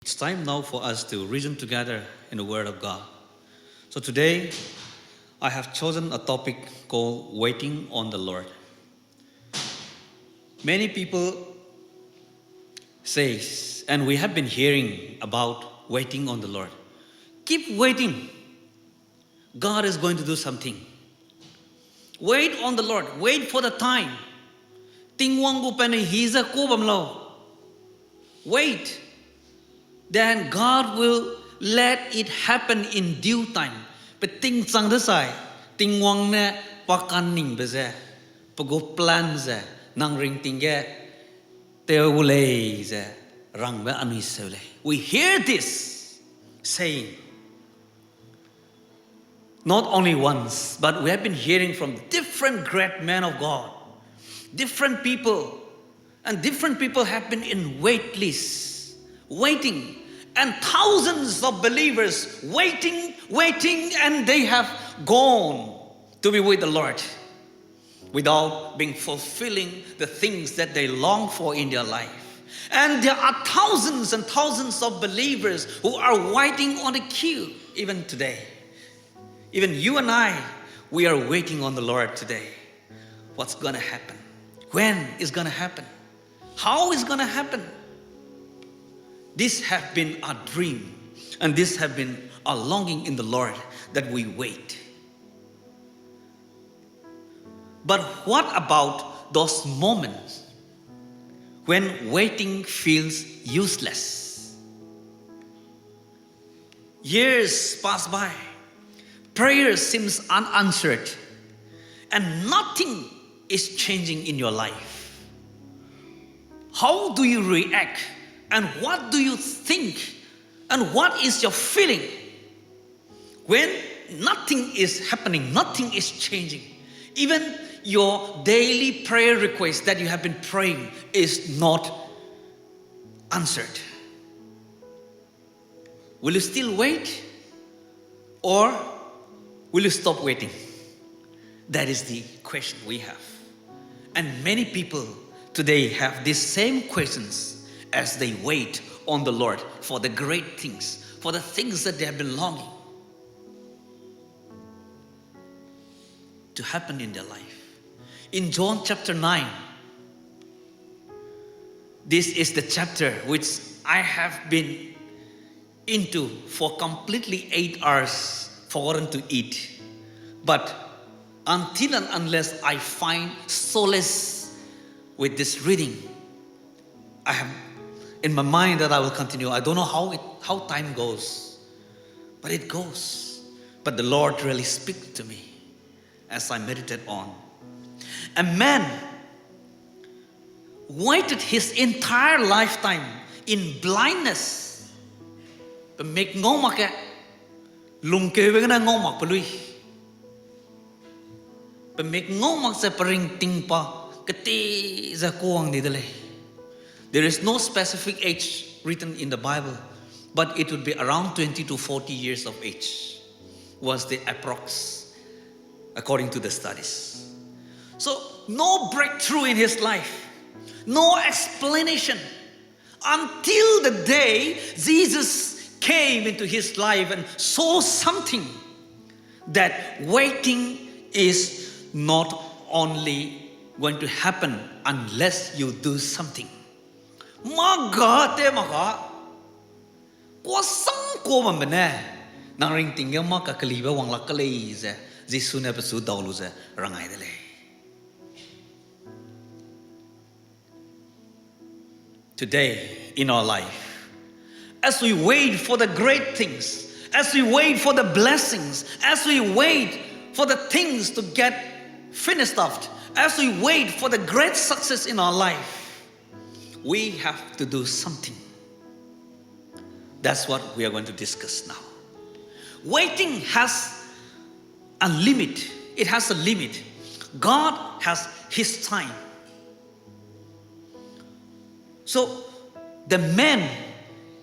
It's time now for us to reason together in the Word of God. So today, I have chosen a topic called Waiting on the Lord. Many people say, and we have been hearing about waiting on the Lord. Keep waiting. God is going to do something. Wait on the Lord. Wait for the time. Tingwang ko pa ni hisa ko bamlo. Wait. Then God will let it happen in due time. But ting sang desai, ting wang ne pakan ning beze, pago plan ze, nang ring tingge, teule ze, rang be anu isole. We hear this saying, not only once, but we have been hearing from different great men of God, different people, and different people have been in wait lists, waiting. And thousands of believers waiting, and they have gone to be with the Lord without being fulfilling the things that they long for in their life. And there are thousands and thousands of believers who are waiting on the queue even today. Even you and I, we are waiting on the Lord today. What's going to happen? When is going to happen? How is going to happen? This has been our dream, and this has been our longing in the Lord, that we wait. But what about those moments when waiting feels useless? Years pass by, prayer seems unanswered, and nothing is changing in your life. How do you react? And what do you think? And what is your feeling when nothing is happening, nothing is changing? Even your daily prayer request that you have been praying is not answered. Will you still wait? Or will you stop waiting? That is the question we have. And many people today have these same questions as they wait on the Lord for the great things, for the things that they have been longing to happen in their life. In John chapter 9, this is the chapter which I have been into for completely 8 hours, forgotten to eat. But until and unless I find solace with this reading, I have in my mind that I will continue. I don't know how time goes, but it goes. But the Lord really speaks to me as I meditate on. A man waited his entire lifetime in blindness. But make ngomak lung ke na ngomak palui. But make ngomak sa paring tingpa kati za kuang ni dale. There is no specific age written in the Bible, but it would be around 20 to 40 years of age was the approx, according to the studies. So no breakthrough in his life, no explanation until the day Jesus came into his life and saw something, that waiting is not only going to happen unless you do something. Maga te maga, ko sang ko bambene, nang ring tinggal maka kaliba wang lakalay ze, Jisu ne pesu daulu ze rangai dele. Today in our life, as we wait for the great things, as we wait for the blessings, as we wait for the things to get finished off, as we wait for the great success in our life, we have to do something. That's what we are going to discuss now. Waiting has a limit. It has a limit. God has His time. So the man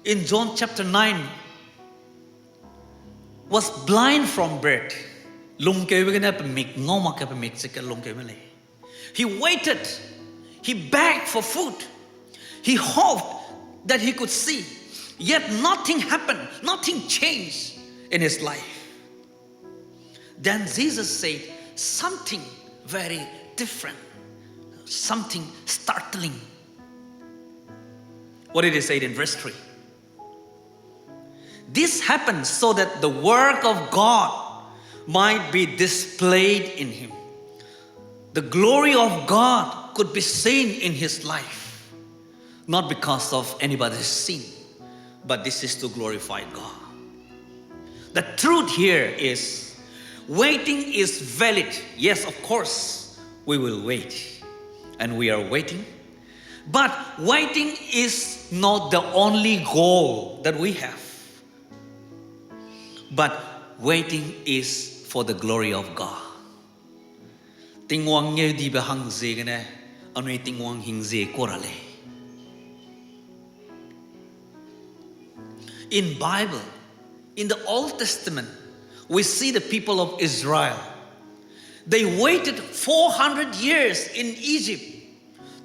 in John chapter 9 was blind from birth. He waited. He begged for food. He hoped that he could see. Yet nothing happened, nothing changed in his life. Then Jesus said something very different, something startling. What did he say in verse 3? This happened so that the work of God might be displayed in him. The glory of God could be seen in his life, not because of anybody's sin, but this is to glorify God. The truth here is, waiting is valid. Yes, of course, we will wait, and we are waiting. But waiting is not the only goal that we have. But waiting is for the glory of God. Tingwang niya di ba hang zegane, ano'y tingwang hingze korale. In Bible, in the Old Testament, we see the people of Israel. They waited 400 years in Egypt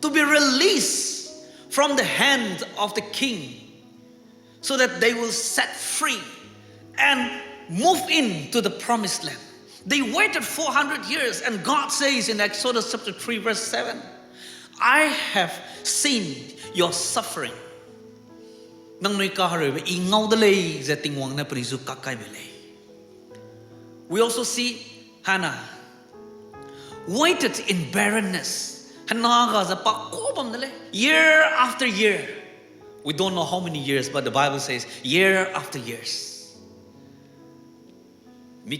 to be released from the hand of the king, so that they will set free and move into the promised land. They waited 400 years, and God says in Exodus chapter 3 verse 7, I have seen your suffering. We also see Hannah waited in barrenness. Year after year. We don't know how many years, but the Bible says year after years. And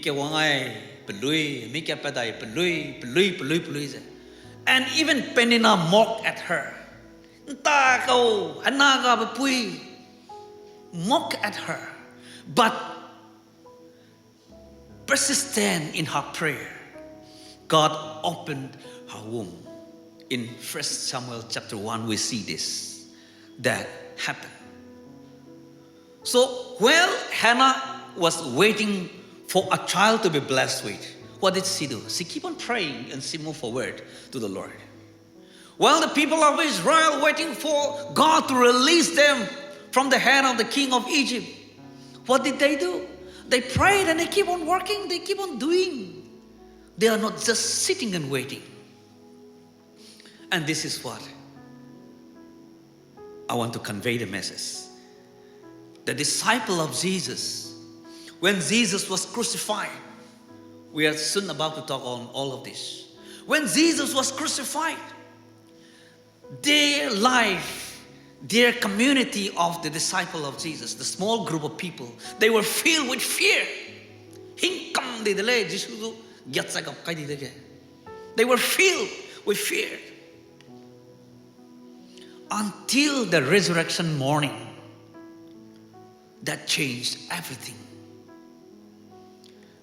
even Penina mocked at her. Mock at her. But persistent in her prayer, God opened her womb. In 1 Samuel chapter 1, we see this. That happened. So while Hannah was waiting for a child to be blessed with, what did she do? She kept on praying and she moved forward to the Lord. While the people of Israel waiting for God to release them from the hand of the king of Egypt, what did they do? They prayed and they keep on working, they keep on doing. They are not just sitting and waiting. And this is what I want to convey the message. The disciple of Jesus, when Jesus was crucified, we are soon about to talk on all of this. When Jesus was crucified, their life, their community of the disciple of Jesus, the small group of people, they were filled with fear. They were filled with fear. Until the resurrection morning, that changed everything.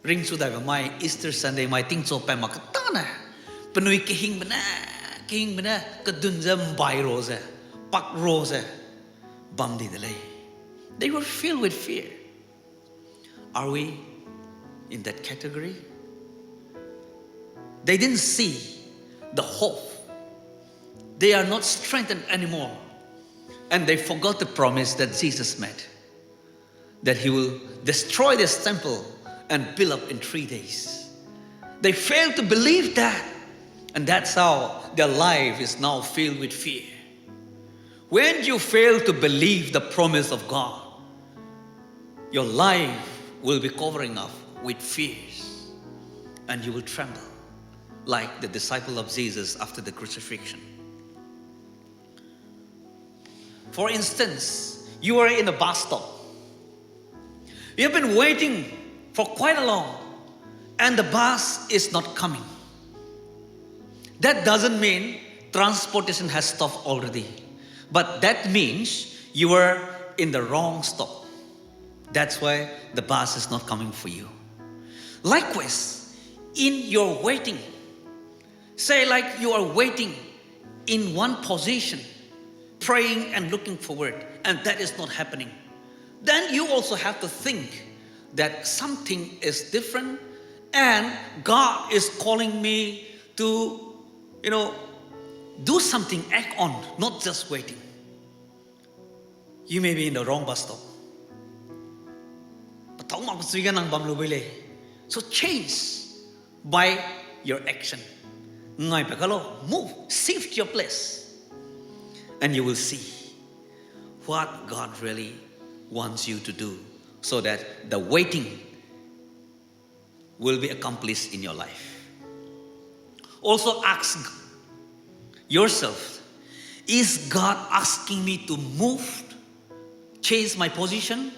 Ring sudah mai Easter Sunday mai ting so pa makatana. Penui kehing bena kedun jam bai rose, pak rose, bam di delay. They were filled with fear. Are we in that category? They didn't see the hope. They are not strengthened anymore. And they forgot the promise that Jesus made, that he will destroy this temple and build up in 3 days. They failed to believe that. And that's how their life is now filled with fear. When you fail to believe the promise of God, your life will be covering up with fears. And you will tremble like the disciple of Jesus after the crucifixion. For instance, you are in a bus stop. You have been waiting for quite a long, and the bus is not coming. That doesn't mean transportation has stopped already, but that means you are in the wrong stop. That's why the bus is not coming for you. Likewise, in your waiting, say like you are waiting in one position, praying and looking forward, and that is not happening. Then you also have to think that something is different, and God is calling me to, do something, act on, not just waiting. You may be in the wrong bus stop. So change by your action. Move, shift your place, and you will see what God really wants you to do, so that the waiting will be accomplished in your life. Also ask yourself, is God asking me to move, change my position?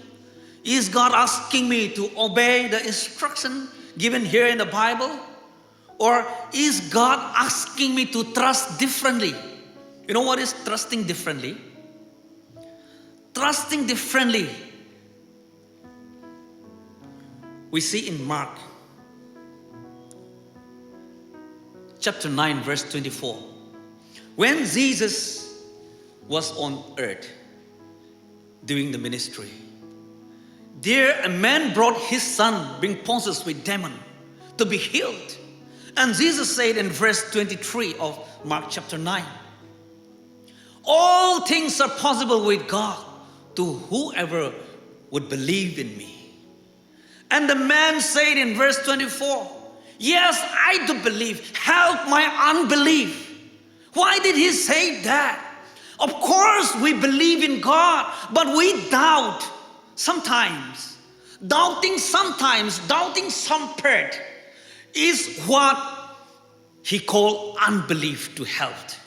Is God asking me to obey the instruction given here in the Bible? Or is God asking me to trust differently? You know what is trusting differently? Trusting differently, we see in Mark chapter 9 verse 24. When Jesus was on earth doing the ministry, there a man brought his son being possessed with demon to be healed. And Jesus said in verse 23 of Mark chapter 9, all things are possible with God to whoever would believe in me. And the man said in verse 24, yes, I do believe, help my unbelief. Why did he say that? Of course we believe in God, but we doubt sometimes. Doubting some part is what he called unbelief to health.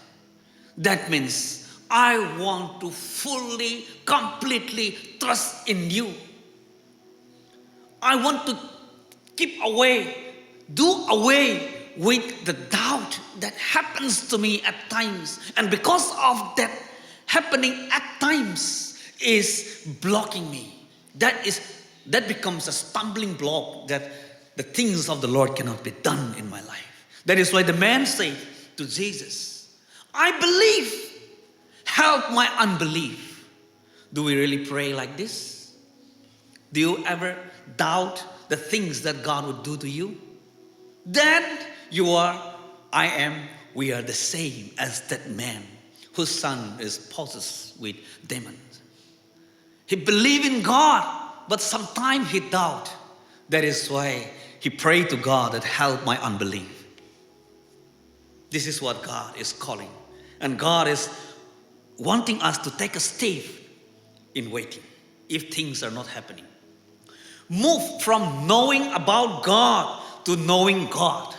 That means I want to fully, completely trust in you. I want to do away with the doubt that happens to me at times. And because of that happening at times is blocking me. That becomes a stumbling block that the things of the Lord cannot be done in my life. That is why the man said to Jesus, I believe, help my unbelief. Do we really pray like this? Do you ever doubt the things that God would do to you? Then we are the same as that man whose son is possessed with demons. He believed in God, but sometimes he doubt. That is why he prayed to God that help my unbelief. This is what God is calling. And God is wanting us to take a step in waiting if things are not happening. Move from knowing about God to knowing God.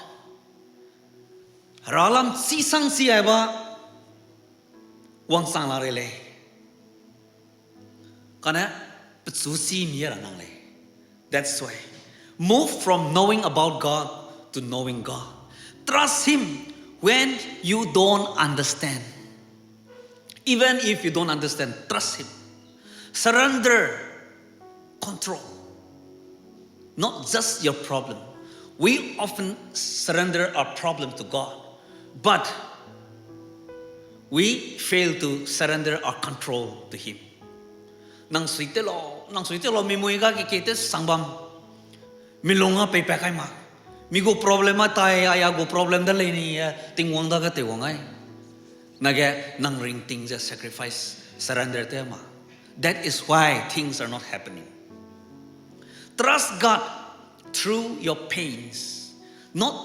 Ralam si sang si ba wang sang la rele. Kana petsu si mi ra nang le. That's why move from knowing about God to knowing God. Trust Him when you don't understand. Even if you don't understand, trust Him. Surrender control. Not just your problem. We often surrender our problem to God, but we fail to surrender our control to Him. Nang suite lo mimoy ga kikite sangbam. Milonga pe pa kai ma. Migo problema tai aya go problem da le ni tingwang da ga te wangai. Nage nang ring things just sacrifice surrender te ma. That is why things are not happening. Trust God through your pains, not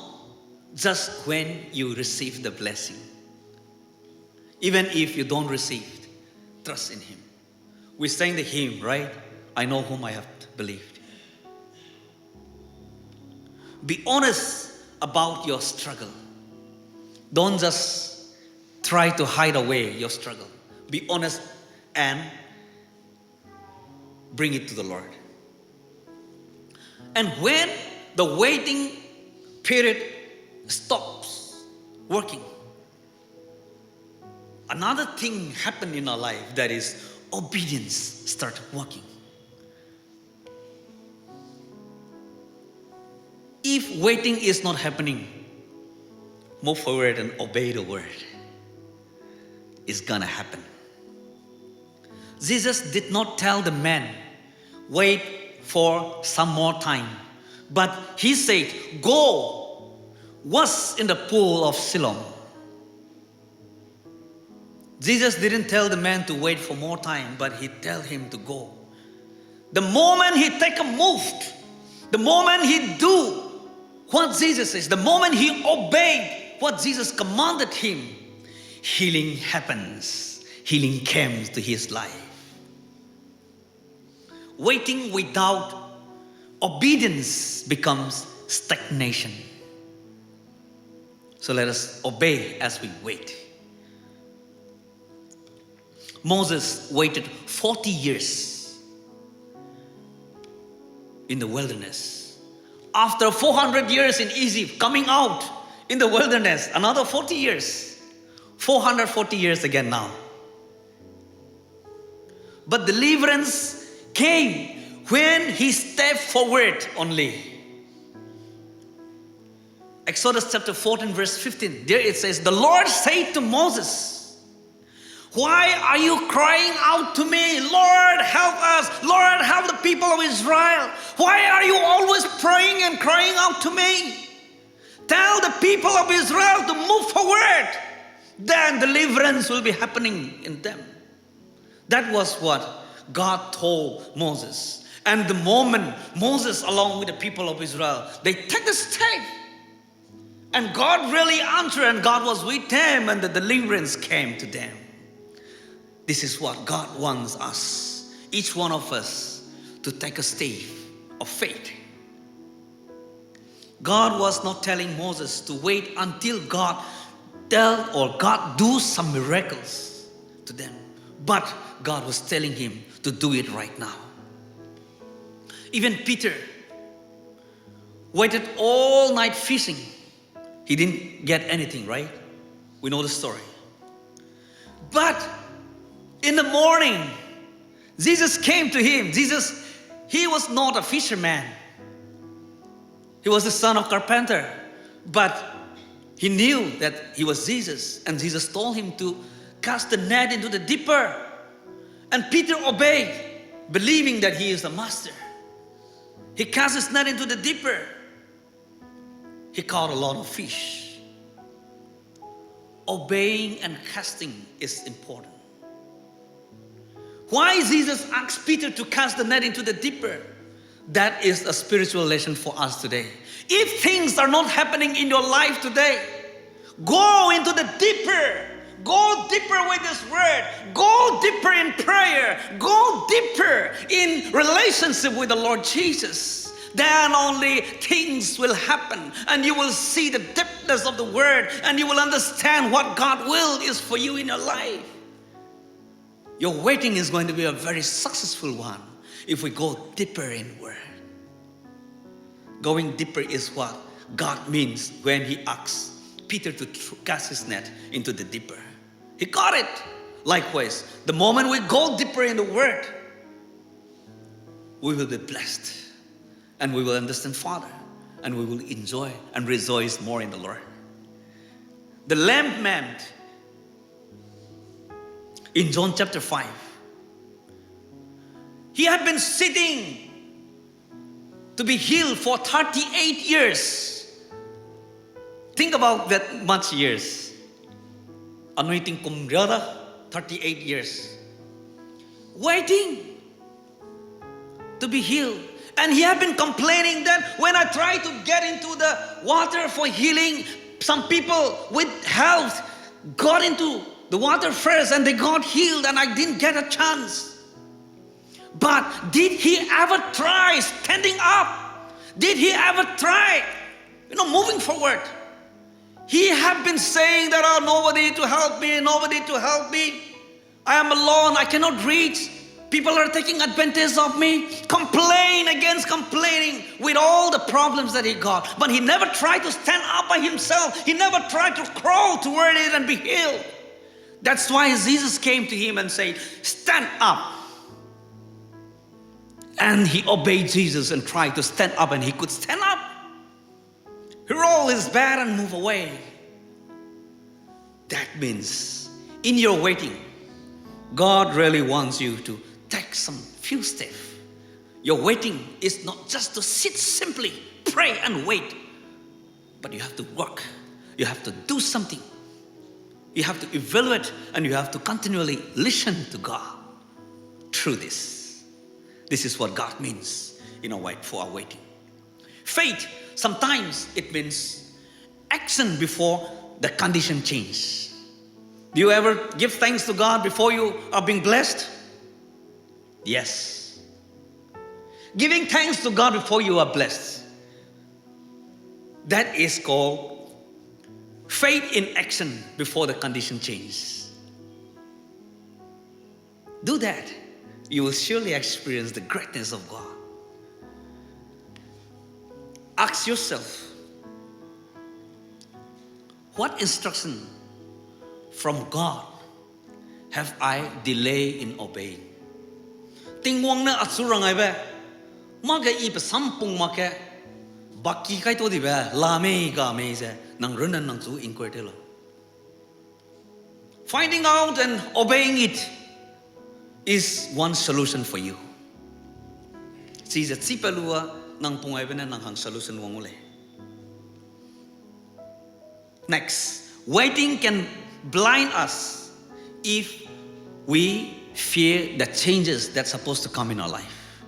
just when you receive the blessing. Even if you don't receive it, trust in Him. We sang the hymn, right? I know whom I have believed. Be honest about your struggle. Don't just try to hide away your struggle. Be honest and bring it to the Lord. And when the waiting period stops working, another thing happened in our life, that is obedience start working. If waiting is not happening, move forward and obey the word. It's gonna happen. Jesus did not tell the man, wait for some more time. But He said, go wash in the pool of Siloam. Jesus didn't tell the man to wait for more time, but he tell him to go. The moment he take a move, the moment he do what Jesus says, the moment he obeyed what Jesus commanded him, healing happens. Healing came to his life. Waiting without obedience becomes stagnation. So let us obey as we wait. Moses waited 40 years in the wilderness. After 400 years in Egypt, coming out in the wilderness, another 40 years. 440 years again now. But deliverance came when he stepped forward only. Exodus chapter 14 verse 15. There it says, the Lord said to Moses, why are you crying out to me? Lord, help us. Lord, help the people of Israel. Why are you always praying and crying out to me? Tell the people of Israel to move forward. Then deliverance will be happening in them. That was what God told Moses. And the moment Moses, along with the people of Israel, they take the step. And God really answered, and God was with them, and the deliverance came to them. This is what God wants us, each one of us, to take a step of faith. God was not telling Moses to wait until God do some miracles to them. But God was telling him to do it right now. Even Peter waited all night fishing. He didn't get anything, right? We know the story. But in the morning, Jesus came to him. He was not a fisherman. He was the son of carpenter. But he knew that he was Jesus. And Jesus told him to cast the net into the deeper. And Peter obeyed, believing that he is the master. He cast his net into the deeper. He caught a lot of fish. Obeying and casting is important. Why Jesus asked Peter to cast the net into the deeper? That is a spiritual lesson for us today. If things are not happening in your life today, go into the deeper. Go deeper with this word. Go deeper in prayer. Go deeper in relationship with the Lord Jesus. Then only things will happen, and you will see the depthness of the word, and you will understand what God's will is for you in your life. Your waiting is going to be a very successful one if we go deeper in word. Going deeper is what God means when he asks Peter to cast his net into the deeper. He got it. Likewise, the moment we go deeper in the word, we will be blessed. And we will understand Father. And we will enjoy and rejoice more in the Lord. The lame man in John chapter 5. He had been sitting to be healed for 38 years. Think about that much years. Anointing kumrada, 38 years. Waiting to be healed. And he had been complaining that when I tried to get into the water for healing, some people with health got into the water first and they got healed and I didn't get a chance. But did he ever try standing up? Did he ever try, moving forward? He had been saying that, nobody to help me, nobody to help me. I am alone, I cannot reach. People are taking advantage of me. Complaining with all the problems that he got. But he never tried to stand up by himself. He never tried to crawl toward it and be healed. That's why Jesus came to him and said, stand up. And he obeyed Jesus and tried to stand up, and he could stand up. He rolled his bed and moved away. That means in your waiting, God really wants you to take some few steps. Your waiting is not just to sit simply, pray and wait. But you have to work. You have to do something. You have to evaluate and you have to continually listen to God through this. This is what God means for our waiting. Faith, sometimes it means action before the condition change. Do you ever give thanks to God before you are being blessed? Yes. Giving thanks to God before you are blessed. That is called faith in action before the condition changes. Do that. You will surely experience the greatness of God. Ask yourself, what instruction from God have I delayed in obeying? Tingwang na atsurangai ba? Maga ipa sampung make baki kai to di ba? Lame ga me se nang runan nang zu inquire. Finding out and obeying it is one solution for you. Si sa tsipalua nang pungay ba na nang hang solution wang ule. Next, waiting can blind us if we fear the changes that's supposed to come in our life.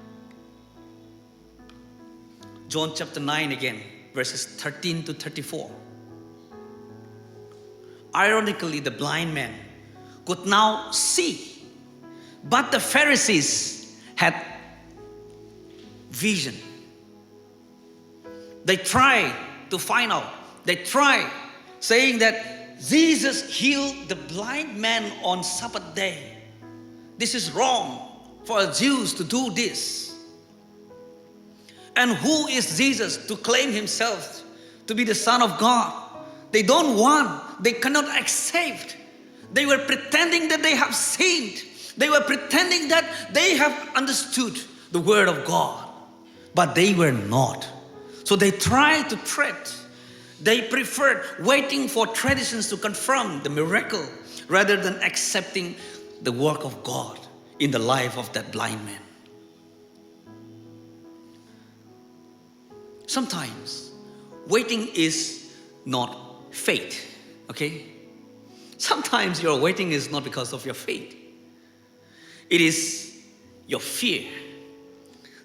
John chapter 9 again, verses 13 to 34. Ironically, the blind man could now see, but the Pharisees had vision. They tried to find out. They tried saying that Jesus healed the blind man on Sabbath day. This is wrong for Jews to do this. And who is Jesus to claim himself to be the Son of God? They don't want, they cannot accept. They were pretending that they have sinned. They were pretending that they have understood the word of God. But they were not. So they tried to threat. They preferred waiting for traditions to confirm the miracle rather than accepting the work of God in the life of that blind man. Sometimes waiting is not faith, okay? Sometimes your waiting is not because of your faith. It is your fear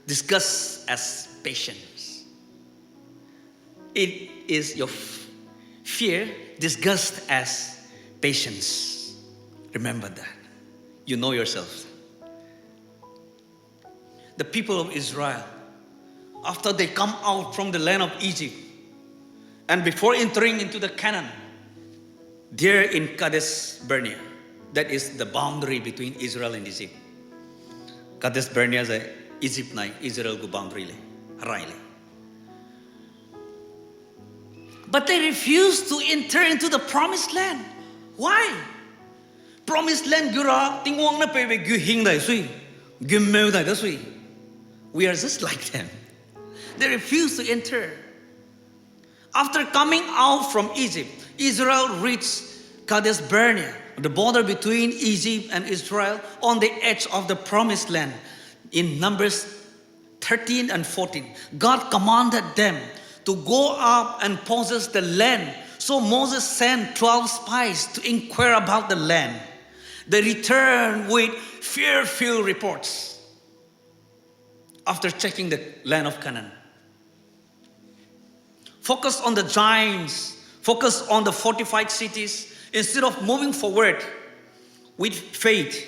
disguised as patience. It is your fear disguised as patience. Remember that. You know yourself. The people of Israel, after they come out from the land of Egypt, and before entering into the Canaan, there in Kadesh Barnea, that is the boundary between Israel and Egypt. Kadesh Barnea is Egypt na Israel go boundary le, harai le. But they refused to enter into the promised land. Why? Promised land gura tingwang na pebe gyhing dai sui, gymmeu dai da sui. We are just like them. They refused to enter. After coming out from Egypt, Israel reached Kadesh Barnea, the border between Egypt and Israel, on the edge of the promised land. In Numbers 13 and 14, God commanded them to go up and possess the land. So Moses sent 12 spies to inquire about the land. They returned with fear-filled reports after checking the land of Canaan. Focus on the giants, focus on the fortified cities, instead of moving forward with faith.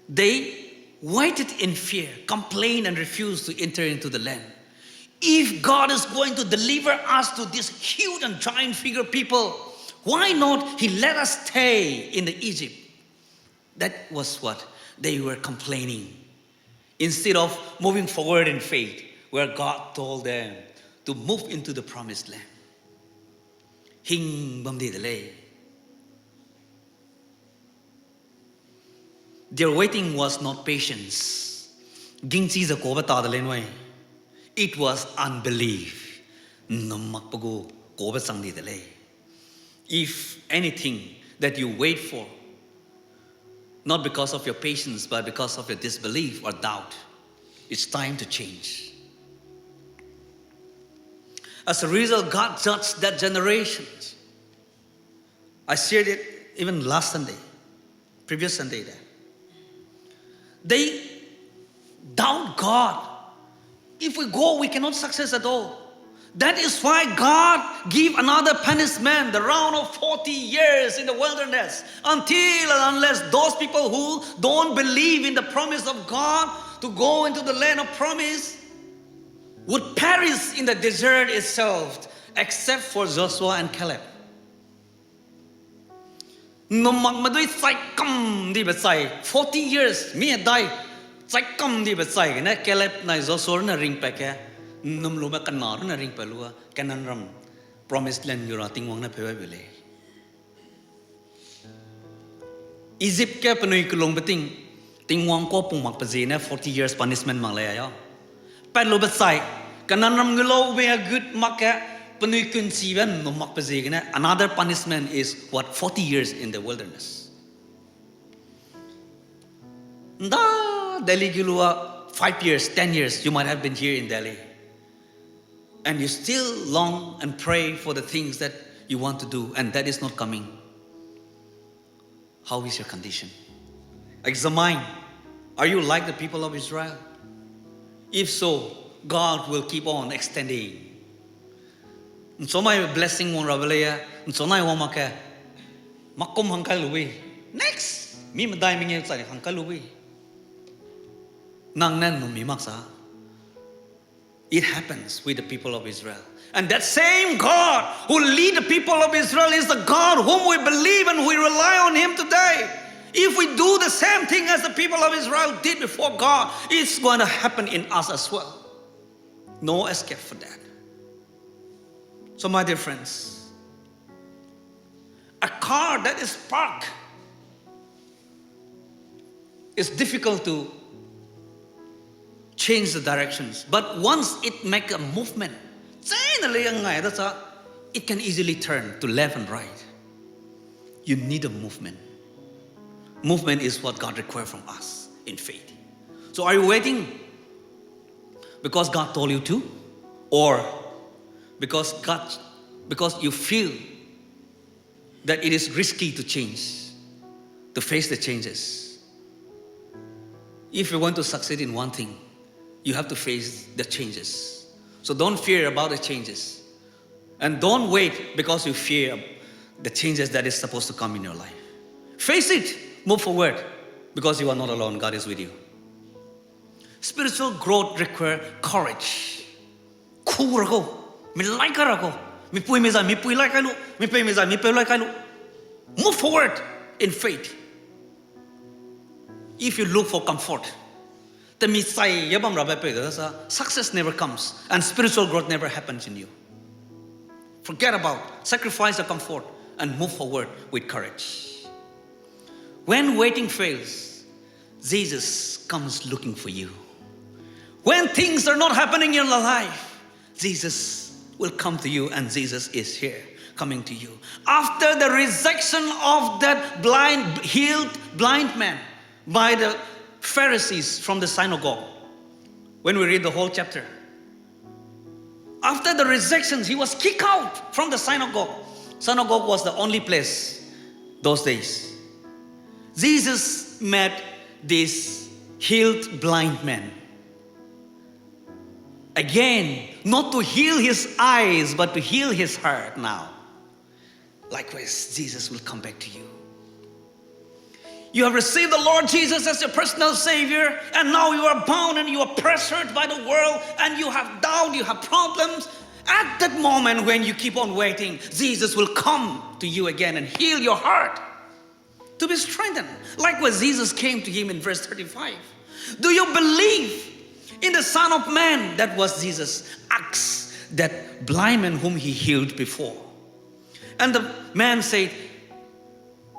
They waited in fear, complained and refused to enter into the land. If God is going to deliver us to this huge and giant figure people, why not He let us stay in the Egypt? That was what they were complaining. Instead of moving forward in faith, where God told them to move into the promised land. Hing bam di delay. Their waiting was not patience. Ging chi za ko ba ta dalen wai. It was unbelief. Namak pago ko ba sang di delay. If anything that you wait for, not because of your patience, but because of your disbelief or doubt, it's time to change. As a result, God judged that generation. I shared it even last Sunday, previous Sunday there. They doubt God. If we go, we cannot success at all. That is why God gave another punishment, the round of 40 years in the wilderness, until and unless those people who don't believe in the promise of God to go into the land of promise would perish in the desert itself, except for Joshua and Caleb. นมักมาด้วยใจกำที่แบบใส่40 years มีได้ใจกำที่แบบใส่กันนะแกเล็บในโซโซร์น่ะริงไปแกนมรู้มากันหนอร์น่ะริงไปรู้ว่าแกนั้นรำ promised land อยู่รอติงวังน่ะเพื่อไว้เลยอียิปต์แกปนุยกุลงไปติงวังก็ปุ่งมักไปจีนะ40 years punishment มังเลยอ่ะไปรู้แบบใส่กันนั้นรำกุลงเวียกึดมักแกPenui kunci ben nomak pezegna. Another punishment is what 40 years in the wilderness. Da Delhi gilua 5 years, 10 years you might have been here in Delhi, and you still long and pray for the things that you want to do, and that is not coming. How is your condition? Examine. Are you like the people of Israel? If so, God will keep on extending. So my blessing won't reveal. So now I want to makom hangkaluwi. Next, me madai mingi sa hangkaluwi. Nang nan no mi maksa. It happens with the people of Israel, and that same God who lead the people of Israel is the God whom we believe and we rely on Him today. If we do the same thing as the people of Israel did before God, it's going to happen in us as well. No escape for that. So my dear friends, a car that is parked is difficult to change the directions. But once it makes a movement, it can easily turn to left and right. You need a movement. Movement is what God requires from us in faith. So are you waiting because God told you to? Or because you feel that it is risky to change, to face the changes? If you want to succeed in one thing, you have to face the changes. So don't fear about the changes. And don't wait because you fear the changes that is supposed to come in your life. Face it, move forward, because you are not alone, God is with you. Spiritual growth requires courage. Move forward in faith. If you look for comfort, success never comes and spiritual growth never happens in you. Forget about, sacrifice the comfort and move forward with courage. When waiting fails, Jesus comes looking for you. When things are not happening in your life, Jesus will come to you, and Jesus is here coming to you. After the rejection of that healed blind man by the Pharisees from the synagogue, when we read the whole chapter, after the rejections, he was kicked out from the synagogue. Synagogue was the only place those days. Jesus met this healed blind man. Again, not to heal his eyes, but to heal his heart now. Likewise, Jesus will come back to you. You have received the Lord Jesus as your personal Savior, and now you are bound and you are pressured by the world, and you have doubt, you have problems. At that moment when you keep on waiting, Jesus will come to you again and heal your heart to be strengthened. Likewise, Jesus came to him in verse 35. Do you believe in the Son of Man? That was Jesus asked that blind man whom he healed before. And the man said,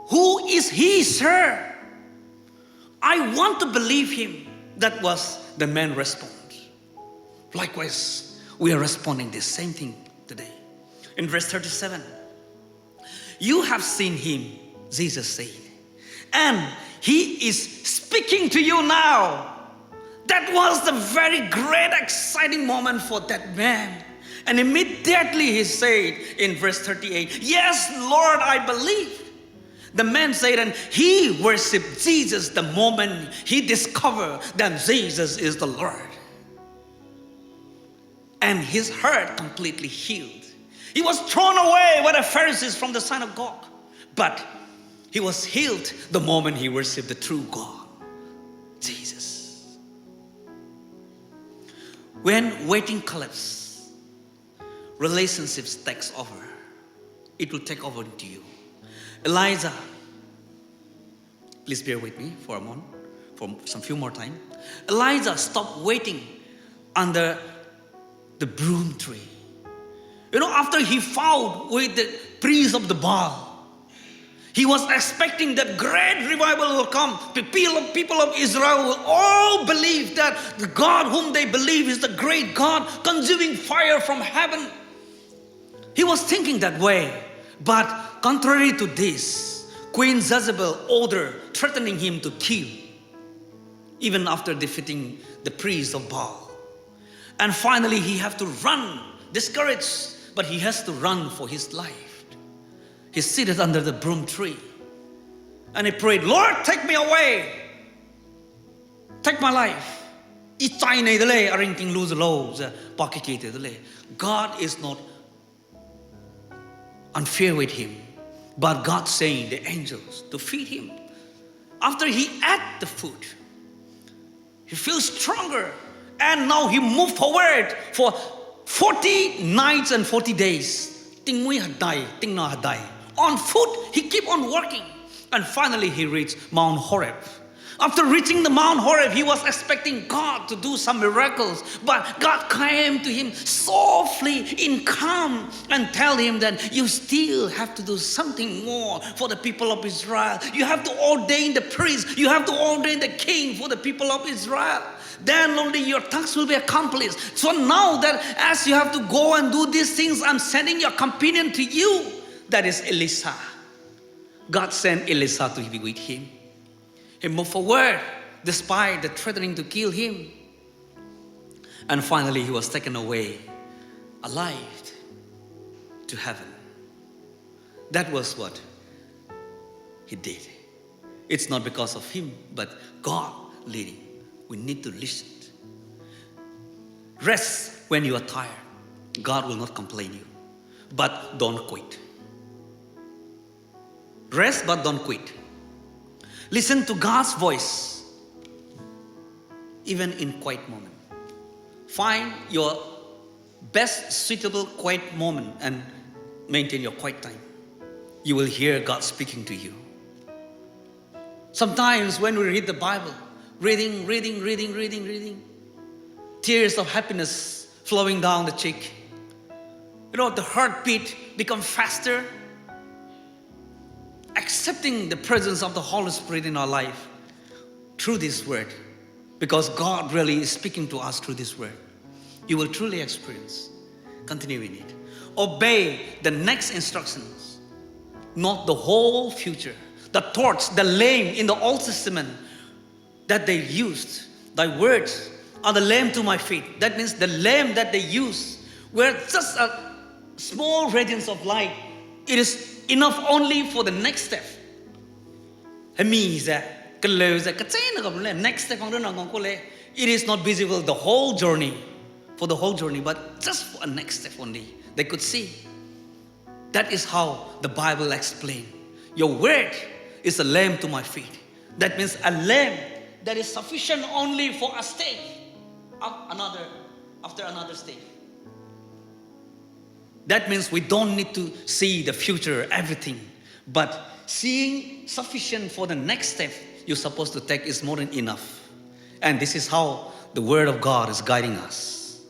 who is he, sir? I want to believe him. That was the man response. Likewise, we are responding the same thing today. In verse 37, you have seen him, Jesus said, and he is speaking to you now. That was the very great exciting moment for that man. And immediately he said in verse 38, "Yes, Lord, I believe." The man said, and he worshiped Jesus the moment he discovered that Jesus is the Lord. And his heart completely healed. He was thrown away by the Pharisees from the Son of God. But he was healed the moment he worshiped the true God, Jesus. When waiting collapses, relationships takes over. It will take over to you. Elijah, please bear with me for a moment, for some few more time. Elijah stopped waiting under the broom tree. After he fought with the priest of the Baal, he was expecting that great revival will come. The people of Israel will all believe that the God whom they believe is the great God, consuming fire from heaven. He was thinking that way. But contrary to this, Queen Jezebel ordered, threatening him to kill, even after defeating the priest of Baal. And finally, he had to run, discouraged, but he has to run for his life. He seated under the broom tree, and he prayed, "Lord, take me away. Take my life." God is not unfair with him, but God saying the angels to feed him. After he ate the food, he feels stronger, and now he moved forward for 40 nights and 40 days. On foot, he kept on working, and finally he reached Mount Horeb. After reaching the Mount Horeb, he was expecting God to do some miracles, but God came to him softly in calm and tell him that you still have to do something more for the people of Israel. You have to ordain the priest. You have to ordain the king for the people of Israel. Then only your task will be accomplished. So now that as you have to go and do these things, I'm sending your companion to you. That is Elisha. God sent Elisha to be with him. He moved forward despite the threatening to kill him. And finally, he was taken away alive to heaven. That was what he did. It's not because of him, but God leading. We need to listen. Rest when you are tired. God will not complain you. But don't quit. Rest, but don't quit. Listen to God's voice, even in quiet moment. Find your best suitable quiet moment and maintain your quiet time. You will hear God speaking to you. Sometimes when we read the Bible, reading, tears of happiness flowing down the cheek. The heartbeat becomes faster. Accepting the presence of the Holy Spirit in our life through this word, because God really is speaking to us through this word, you will truly experience. Continue in it. Obey the next instructions, not the whole future. The torch, the lamp in the Old Testament that they used, thy words are the lamp to my feet. That means the lamp that they used were just a small radiance of light. It is enough only for the next step. Next step, it is not visible the whole journey, for the whole journey, but just for a next step only. They could see. That is how the Bible explains. Your word is a lamp to my feet. That means a lamp that is sufficient only for a stage, after another stage. That means we don't need to see the future, everything. But seeing sufficient for the next step you're supposed to take is more than enough. And this is how the Word of God is guiding us.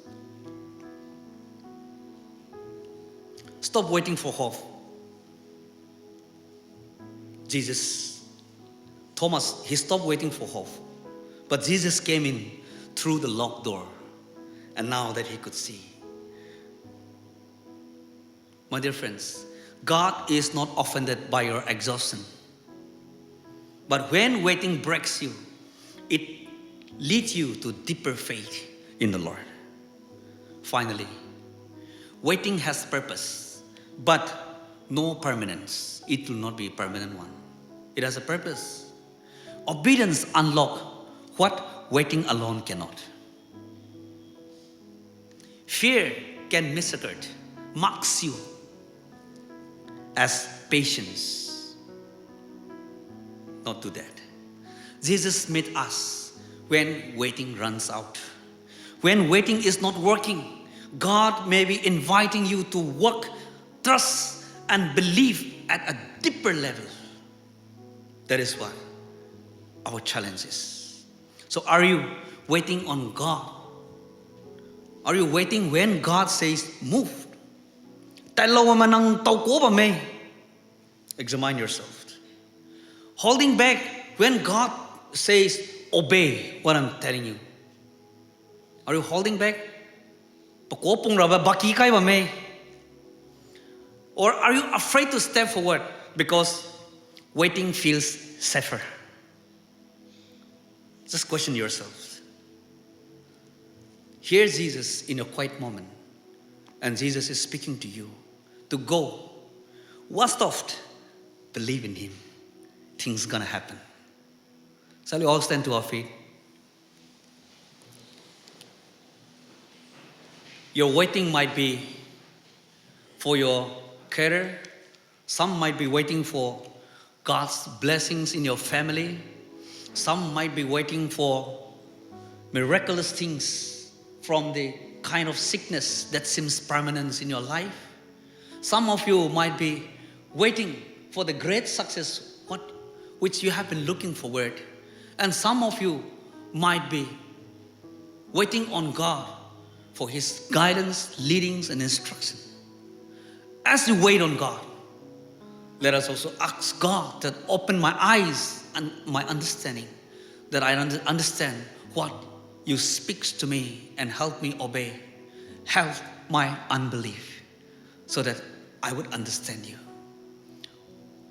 Stop waiting for hope. Thomas, he stopped waiting for hope. But Jesus came in through the locked door. And now that he could see. My dear friends, God is not offended by your exhaustion. But when waiting breaks you, it leads you to deeper faith in the Lord. Finally, Waiting has purpose, but no permanence. It will not be a permanent one. It has a purpose. Obedience unlocks what waiting alone cannot. Fear can miscarry, marks you as patience. Not do that. Jesus met us when waiting runs out. When waiting is not working, God may be inviting you to work, trust, and believe at a deeper level. That is what our challenge is. So are you waiting on God? Are you waiting when God says, move? Examine yourself. Holding back when God says, obey what I'm telling you. Are you holding back? Or are you afraid to step forward because waiting feels safer? Just question yourself. Hear Jesus in a quiet moment, and Jesus is speaking to you to go. What's off? Believe in Him. Things gonna happen. Shall we all stand to our feet? Your waiting might be for your career. Some might be waiting for God's blessings in your family. Some might be waiting for miraculous things from the kind of sickness that seems permanent in your life. Some of you might be waiting for the great success which you have been looking forward. And some of you might be waiting on God for His guidance, leadings, and instruction. As you wait on God, let us also ask God to open my eyes and my understanding, that I understand what You speak to me and help me obey. Help my unbelief so that I would understand You.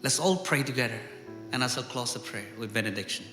Let's all pray together, and as I close the prayer with benediction.